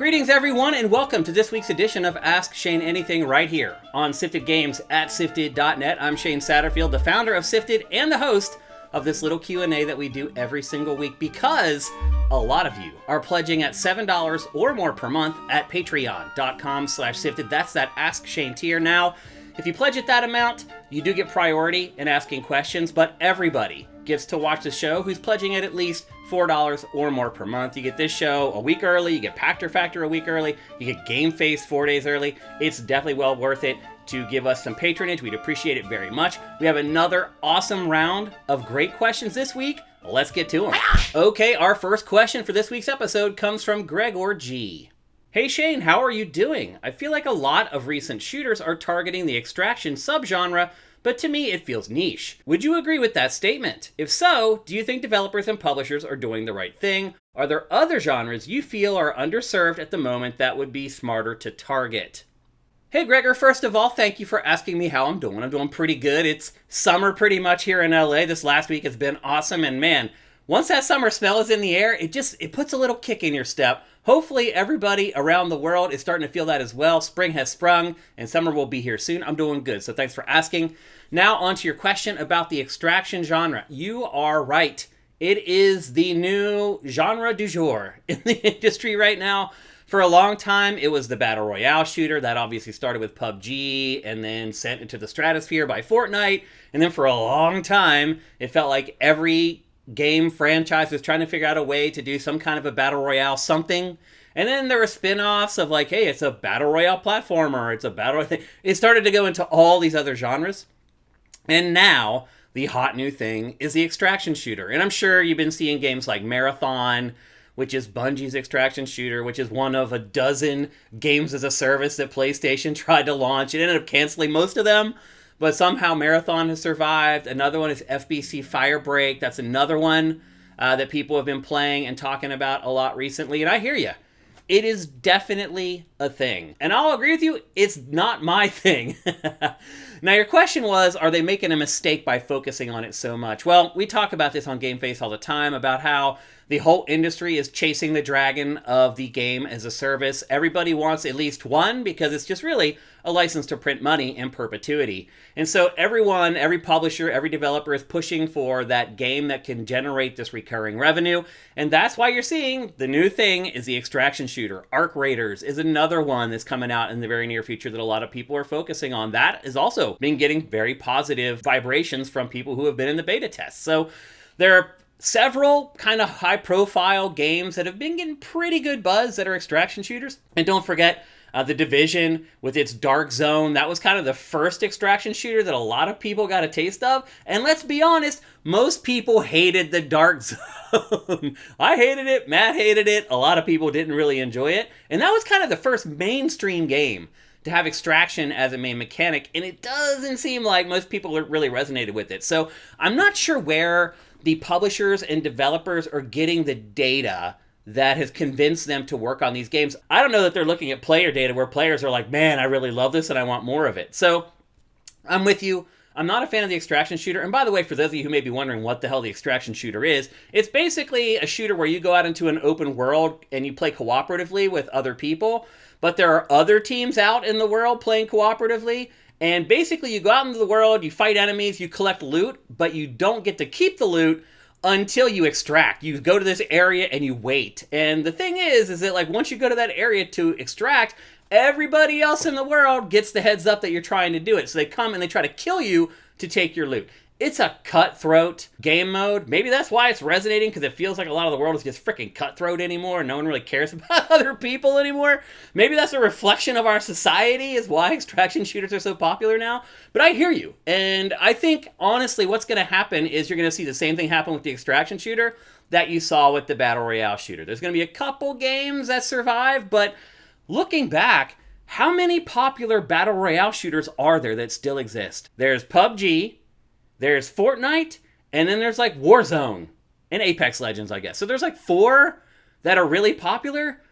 Greetings everyone and welcome to this week's edition of Ask Shane Anything right here on Sifted Games at SIFTD.net. I'm Shane Satterfield, the founder of Sifted and the host of this little Q&A that we do every single week because a lot of you are pledging at $7 or more per month at patreon.com/sifted. That's that Ask Shane tier. Now, if you pledge at that amount, you do get priority in asking questions, but everybody gets to watch the show who's pledging at least $4 or more per month. You get this show a week early, you get Pactor Factor a week early, you get Game Face 4 days early. It's definitely well worth it to give us some patronage. We'd appreciate it very much. We have another awesome round of great questions this week. Let's get to them. Okay, our first question for this week's episode comes from Gregor G. Hey Shane, how are you doing? I feel like a lot of recent shooters are targeting the extraction subgenre, but to me it feels niche. Would you agree with that statement? If so, do you think developers and publishers are doing the right thing? Are there other genres you feel are underserved at the moment that would be smarter to target? Hey Gregor, first of all, thank you for asking me how I'm doing. I'm doing pretty good. It's summer pretty much here in LA. This last week has been awesome, and man, once that summer smell is in the air, it puts a little kick in your step. Hopefully everybody around the world is starting to feel that as well. Spring has sprung and summer will be here soon. I'm doing good, so thanks for asking. Now on to your question about the extraction genre. You are right. It is the new genre du jour in the industry right now. For a long time, it was the Battle Royale shooter. That obviously started with PUBG and then sent into the stratosphere by Fortnite. And then for a long time, it felt like every game franchise was trying to figure out a way to do some kind of a Battle Royale something. And then there were spin-offs of like, hey, it's a Battle Royale platformer. It's a Battle... It started to go into all these other genres. And now, the hot new thing is the extraction shooter. And I'm sure you've been seeing games like Marathon, which is Bungie's extraction shooter, which is one of a dozen games as a service that PlayStation tried to launch. It ended up canceling most of them, but somehow Marathon has survived. Another one is FBC Firebreak. That's another one that people have been playing and talking about a lot recently. And I hear you. It is definitely a thing. And I'll agree with you, it's not my thing. Now, your question was, are they making a mistake by focusing on it so much? Well, we talk about this on Game Face all the time, about how the whole industry is chasing the dragon of the game as a service. Everybody wants at least one because it's just really a license to print money in perpetuity. And so everyone, every publisher, every developer is pushing for that game that can generate this recurring revenue. And that's why you're seeing the new thing is the extraction shooter. Arc Raiders is another one that's coming out in the very near future that a lot of people are focusing on. That is also been getting very positive vibrations from people who have been in the beta tests. So there are several kind of high-profile games that have been getting pretty good buzz that are extraction shooters. And don't forget, The Division with its Dark Zone. That was kind of the first extraction shooter that a lot of people got a taste of. And let's be honest, most people hated the Dark Zone. I hated it, Matt hated it, a lot of people didn't really enjoy it. And that was kind of the first mainstream game to have extraction as a main mechanic. And it doesn't seem like most people really resonated with it. So I'm not sure where the publishers and developers are getting the data that has convinced them to work on these games. I don't know that they're looking at player data where players are like, man, I really love this and I want more of it. So I'm with you. I'm not a fan of the extraction shooter. And by the way, for those of you who may be wondering what the hell the extraction shooter is, it's basically a shooter where you go out into an open world and you play cooperatively with other people. But there are other teams out in the world playing cooperatively. And basically you go out into the world, you fight enemies, you collect loot, but you don't get to keep the loot until you extract. You go to this area and you wait. And the thing is that like once you go to that area to extract, everybody else in the world gets the heads up that you're trying to do it. So they come and they try to kill you to take your loot. It's a cutthroat game mode. Maybe that's why it's resonating, because it feels like a lot of the world is just freaking cutthroat anymore and no one really cares about other people anymore. Maybe that's a reflection of our society, is why extraction shooters are so popular now. But I hear you. And I think, honestly, what's going to happen is you're going to see the same thing happen with the extraction shooter that you saw with the Battle Royale shooter. There's going to be a couple games that survive, but looking back, how many popular Battle Royale shooters are there that still exist? There's PUBG, there's Fortnite, and then there's like Warzone and Apex Legends, I guess. So there's like 4 that are really popular.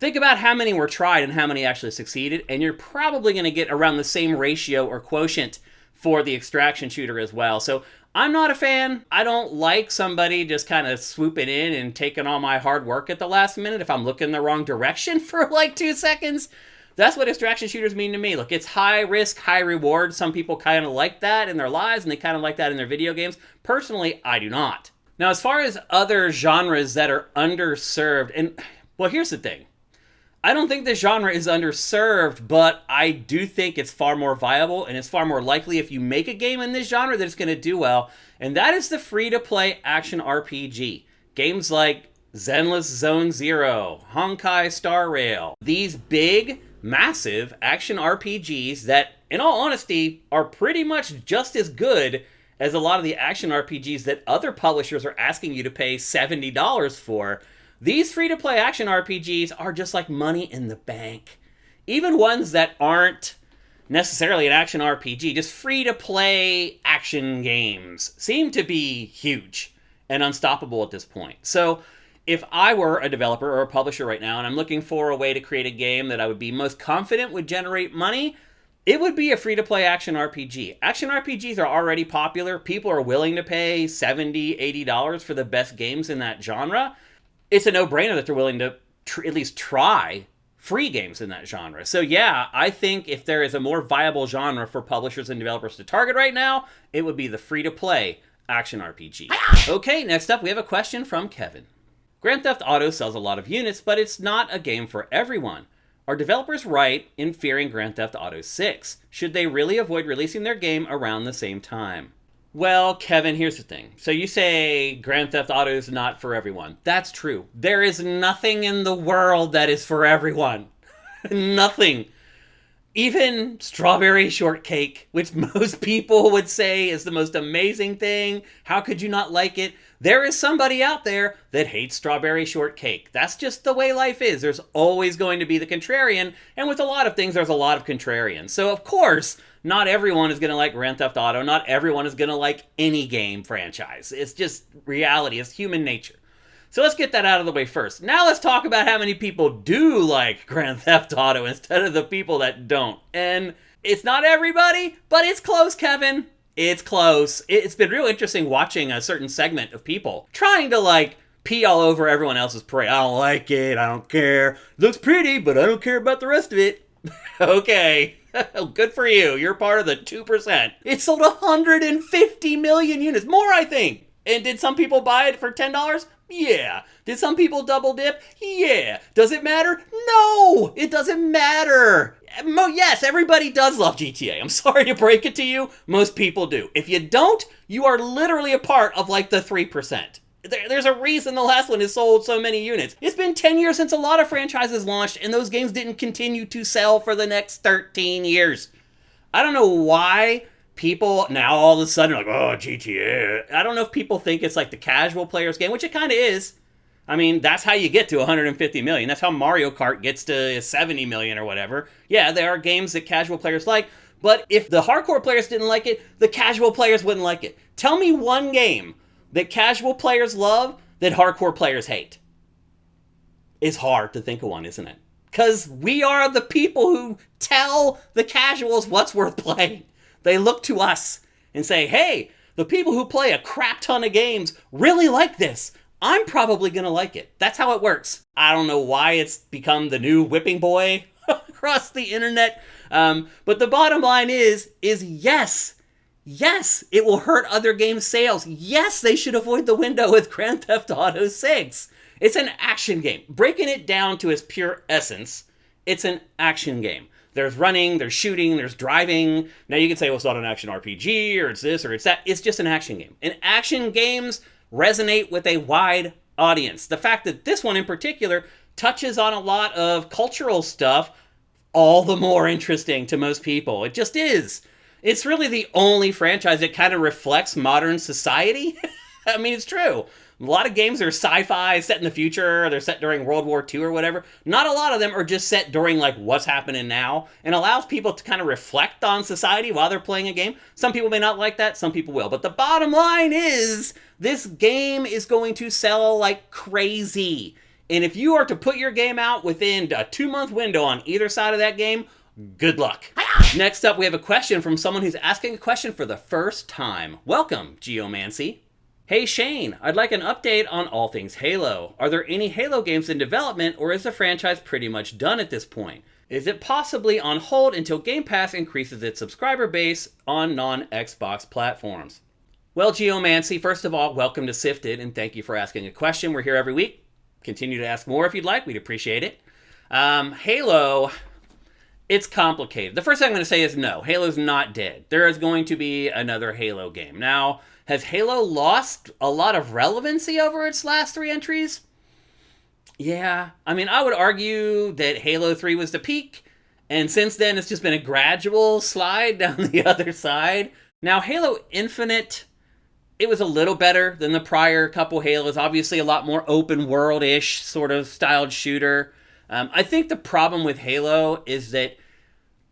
Think about how many were tried and how many actually succeeded, and you're probably going to get around the same ratio or quotient for the extraction shooter as well. So I'm not a fan. I don't like somebody just kind of swooping in and taking all my hard work at the last minute if I'm looking the wrong direction for like 2 seconds. That's what extraction shooters mean to me. Look, it's high risk, high reward. Some people kind of like that in their lives, and they kind of like that in their video games. Personally, I do not. Now, as far as other genres that are underserved, and well, here's the thing. I don't think this genre is underserved, but I do think it's far more viable, and it's far more likely if you make a game in this genre that it's going to do well, and that is the free-to-play action RPG. Games like Zenless Zone Zero, Honkai Star Rail, these big, massive action RPGs that, in all honesty, are pretty much just as good as a lot of the action RPGs that other publishers are asking you to pay $70 for. These free-to-play action RPGs are just like money in the bank. Even ones that aren't necessarily an action RPG, just free-to-play action games seem to be huge and unstoppable at this point. So if I were a developer or a publisher right now and I'm looking for a way to create a game that I would be most confident would generate money, it would be a free-to-play action RPG. Action RPGs are already popular. People are willing to pay $70, $80 for the best games in that genre. It's a no-brainer that they're willing to at least try free games in that genre. So yeah, I think if there is a more viable genre for publishers and developers to target right now, it would be the free-to-play action RPG. Okay, next up we have a question from Kevin. Grand Theft Auto sells a lot of units, but it's not a game for everyone. Are developers right in fearing Grand Theft Auto 6? Should they really avoid releasing their game around the same time? Well, Kevin, here's the thing. So you say Grand Theft Auto is not for everyone. That's true. There is nothing in the world that is for everyone. Nothing. Even strawberry shortcake, which most people would say is the most amazing thing. How could you not like it? There is somebody out there that hates strawberry shortcake. That's just the way life is. There's always going to be the contrarian, and with a lot of things, there's a lot of contrarians. So, of course, not everyone is going to like Grand Theft Auto. Not everyone is going to like any game franchise. It's just reality. It's human nature. So let's get that out of the way first. Now let's talk about how many people do like Grand Theft Auto instead of the people that don't. And it's not everybody, but it's close, Kevin. It's close. It's been real interesting watching a certain segment of people trying to like pee all over everyone else's parade. I don't like it. I don't care. It looks pretty, but I don't care about the rest of it. Okay. Good for you. You're part of the 2%. It sold 150 million units. More, I think. And did some people buy it for $10? Yeah. Did some people double dip? Yeah. Does it matter? No, it doesn't matter. Yes, everybody does love GTA. I'm sorry to break it to you. Most people do. If you don't, you are literally a part of like the 3%. There's a reason the last one has sold so many units. It's been 10 years since a lot of franchises launched, and those games didn't continue to sell for the next 13 years. I don't know why people now all of a sudden are like, oh, GTA. I don't know if people think it's like the casual player's game, which it kind of is. I mean, that's how you get to 150 million. That's how Mario Kart gets to 70 million or whatever. Yeah, there are games that casual players like, but if the hardcore players didn't like it, the casual players wouldn't like it. Tell me one game that casual players love that hardcore players hate. It's hard to think of one, isn't it? Because we are the people who tell the casuals what's worth playing. They look to us and say, hey, the people who play a crap ton of games really like this. I'm probably going to like it. That's how it works. I don't know why it's become the new whipping boy across the internet. But the bottom line is yes. Yes, it will hurt other games' sales. Yes, they should avoid the window with Grand Theft Auto 6. It's an action game. Breaking it down to its pure essence, it's an action game. There's running, there's shooting, there's driving. Now you can say, well, it's not an action RPG, or it's this, or it's that. It's just an action game. And action games resonate with a wide audience. The fact that this one in particular touches on a lot of cultural stuff, all the more interesting to most people. It just is. It's really the only franchise that kind of reflects modern society. I mean, it's true. A lot of games are sci-fi, set in the future, or they're set during World War II or whatever. Not a lot of them are just set during like what's happening now, and allows people to kind of reflect on society while they're playing a game. Some people may not like that, some people will. But the bottom line is, this game is going to sell like crazy. And if you are to put your game out within a 2-month window on either side of that game, Good luck. Next up, we have a question from someone who's asking a question for the first time. Welcome, Geomancy. Hey Shane, I'd like an update on all things Halo. Are there any Halo games in development, or is the franchise pretty much done at this point? Is it possibly on hold until Game Pass increases its subscriber base on non-Xbox platforms? Well, Geomancy, first of all, welcome to Sifted, and thank you for asking a question. We're here every week. Continue to ask more if you'd like. We'd appreciate it. Halo, it's complicated. The first thing I'm going to say is no, Halo's not dead. There is going to be another Halo game. Now, has Halo lost a lot of relevancy over its last 3 entries? Yeah. I mean, I would argue that Halo 3 was the peak, and since then it's just been a gradual slide down the other side. Now, Halo Infinite, it was a little better than the prior couple Halos. Obviously a lot more open world-ish sort of styled shooter. I think the problem with Halo is that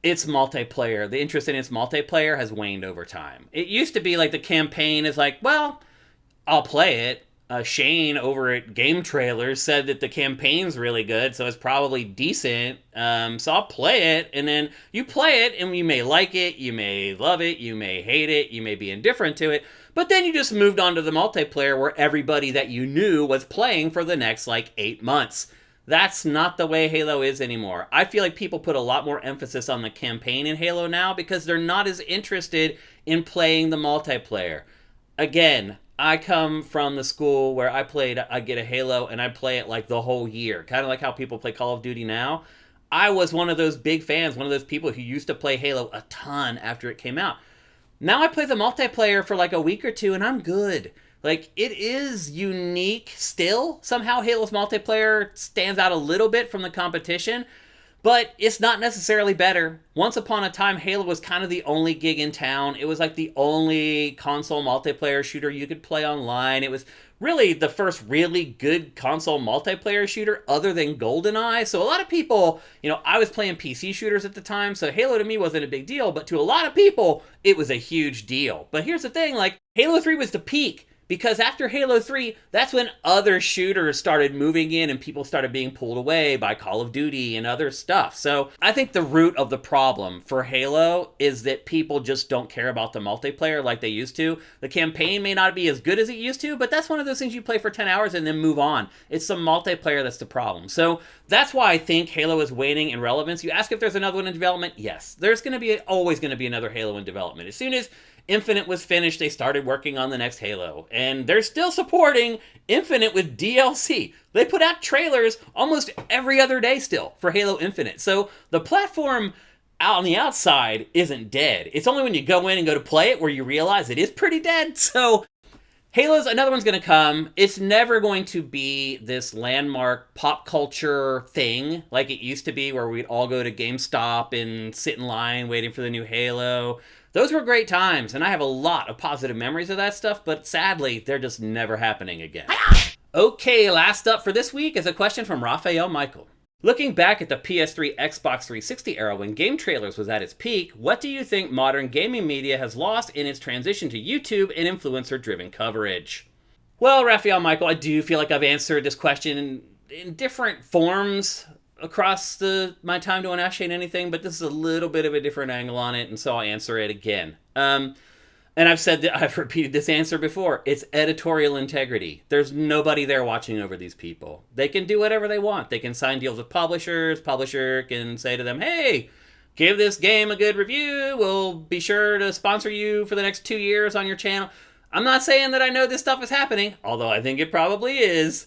its multiplayer, the interest in its multiplayer has waned over time. It used to be like the campaign is like, well, I'll play it. Shane over at Game Trailers said that the campaign's really good, so it's probably decent. So I'll play it, and then you play it, and you may like it, you may love it, you may hate it, you may be indifferent to it, but then you just moved on to the multiplayer where everybody that you knew was playing for the next, 8 months. That's not the way Halo is anymore. I feel like people put a lot more emphasis on the campaign in Halo now because they're not as interested in playing the multiplayer. Again, I come from the school where I get a Halo and I play it the whole year. Kind of like how people play Call of Duty now. I was one of those big fans, one of those people who used to play Halo a ton after it came out. Now I play the multiplayer for a week or two and I'm good. It is unique still. Somehow Halo's multiplayer stands out a little bit from the competition, but it's not necessarily better. Once upon a time, Halo was kind of the only gig in town. It was the only console multiplayer shooter you could play online. It was really the first really good console multiplayer shooter other than GoldenEye. So a lot of people, I was playing PC shooters at the time, so Halo to me wasn't a big deal, but to a lot of people, it was a huge deal. But here's the thing, Halo 3 was the peak. Because after Halo 3, that's when other shooters started moving in and people started being pulled away by Call of Duty and other stuff. So I think the root of the problem for Halo is that people just don't care about the multiplayer like they used to. The campaign may not be as good as it used to, but that's one of those things you play for 10 hours and then move on. It's the multiplayer that's the problem. So that's why I think Halo is waning in relevance. You ask if there's another one in development? Yes. There's always going to be another Halo in development. As soon as Infinite was finished, they started working on the next Halo. And they're still supporting Infinite with DLC. They put out trailers almost every other day still for Halo Infinite. So the platform out on the outside isn't dead. It's only when you go in and go to play it where you realize it is pretty dead. So another one's going to come. It's never going to be this landmark pop culture thing like it used to be where we'd all go to GameStop and sit in line waiting for the new Halo. Those were great times, and I have a lot of positive memories of that stuff, but sadly, they're just never happening again. Okay, last up for this week is a question from Raphael Michael. Looking back at the PS3 Xbox 360 era when Game Trailers was at its peak, what do you think modern gaming media has lost in its transition to YouTube and influencer-driven coverage? Well, Raphael Michael, I do feel like I've answered this question in different forms across my time doing Ask Shane Anything, but this is a little bit of a different angle on it, and so I'll answer it again. And I've repeated this answer before. It's editorial integrity. There's nobody there watching over these people. They can do whatever they want. They can sign deals with publishers. Publisher can say to them, hey, give this game a good review. We'll be sure to sponsor you for the next 2 years on your channel. I'm not saying that I know this stuff is happening, although I think it probably is.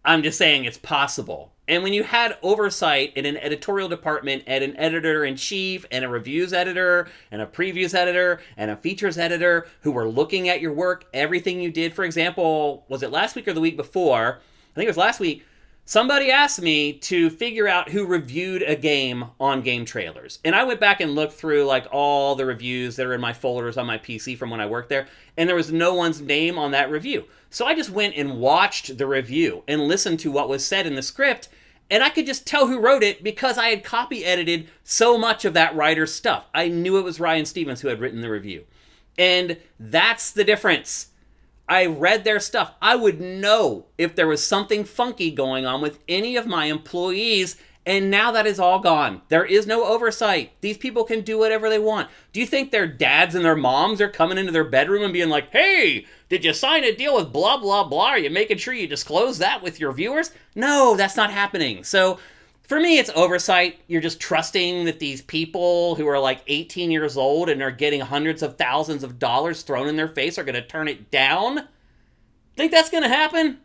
I'm just saying it's possible. And when you had oversight in an editorial department and an editor-in-chief and a reviews editor and a previews editor and a features editor who were looking at your work, everything you did, for example, was it last week or the week before? I think it was last week. Somebody asked me to figure out who reviewed a game on Game Trailers. And I went back and looked through all the reviews that are in my folders on my PC from when I worked there, and there was no one's name on that review. So I just went and watched the review and listened to what was said in the script, and I could just tell who wrote it because I had copy edited so much of that writer's stuff. I knew it was Ryan Stevens who had written the review. And that's the difference. I read their stuff. I would know if there was something funky going on with any of my employees And now that is all gone. There is no oversight. These people can do whatever they want. Do you think their dads and their moms are coming into their bedroom and being like, hey, did you sign a deal with blah, blah, blah? Are you making sure you disclose that with your viewers? No, that's not happening. So for me, it's oversight. You're just trusting that these people who are like 18 years old and are getting hundreds of thousands of dollars thrown in their face are going to turn it down. Think that's going to happen?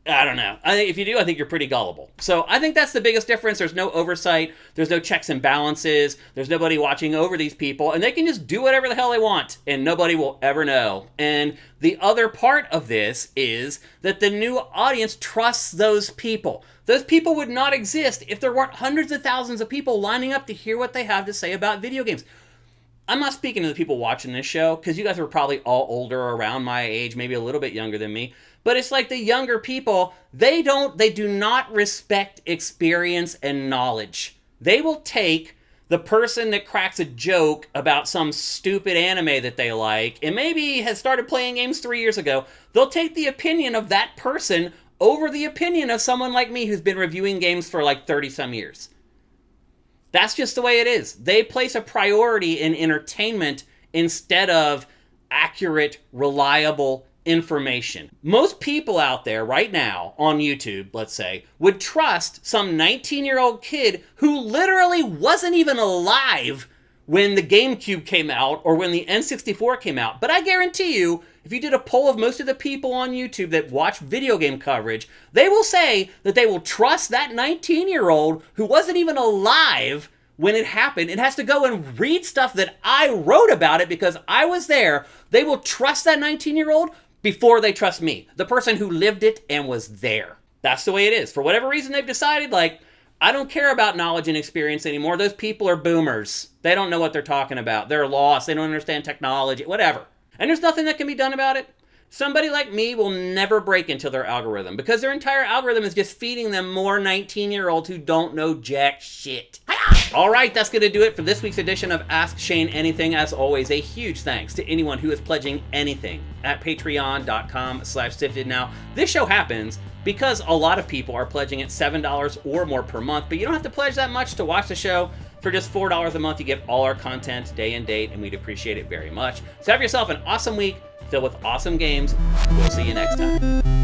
I don't know. I think if you do, I think you're pretty gullible. So I think that's the biggest difference. There's no oversight. There's no checks and balances. There's nobody watching over these people. And they can just do whatever the hell they want. And nobody will ever know. And the other part of this is that the new audience trusts those people. Those people would not exist if there weren't hundreds of thousands of people lining up to hear what they have to say about video games. I'm not speaking to the people watching this show, because you guys are probably all older, around my age, maybe a little bit younger than me. But it's like the younger people, they do not respect experience and knowledge. They will take the person that cracks a joke about some stupid anime that they like, and maybe has started playing games 3 years ago. They'll take the opinion of that person over the opinion of someone like me who's been reviewing games for like 30 some years. That's just the way it is. They place a priority in entertainment instead of accurate, reliable information. Most people out there right now on YouTube, let's say, would trust some 19-year-old kid who literally wasn't even alive when the GameCube came out or when the N64 came out. But I guarantee you, if you did a poll of most of the people on YouTube that watch video game coverage, they will say that they will trust that 19-year-old who wasn't even alive when it happened. It has to go and read stuff that I wrote about it because I was there. They will trust that 19-year-old before they trust me, the person who lived it and was there. That's the way it is. For whatever reason, they've decided, like, I don't care about knowledge and experience anymore. Those people are boomers. They don't know what they're talking about. They're lost. They don't understand technology, whatever. And there's nothing that can be done about it. Somebody like me will never break into their algorithm because their entire algorithm is just feeding them more 19-year-olds who don't know jack shit. All right, that's going to do it for this week's edition of Ask Shane Anything. As always, a huge thanks to anyone who is pledging anything at patreon.com/SIFTD. Now, this show happens because a lot of people are pledging at $7 or more per month, but you don't have to pledge that much to watch the show. For just $4 a month, you get all our content day and date, and we'd appreciate it very much. So have yourself an awesome week filled with awesome games. We'll see you next time.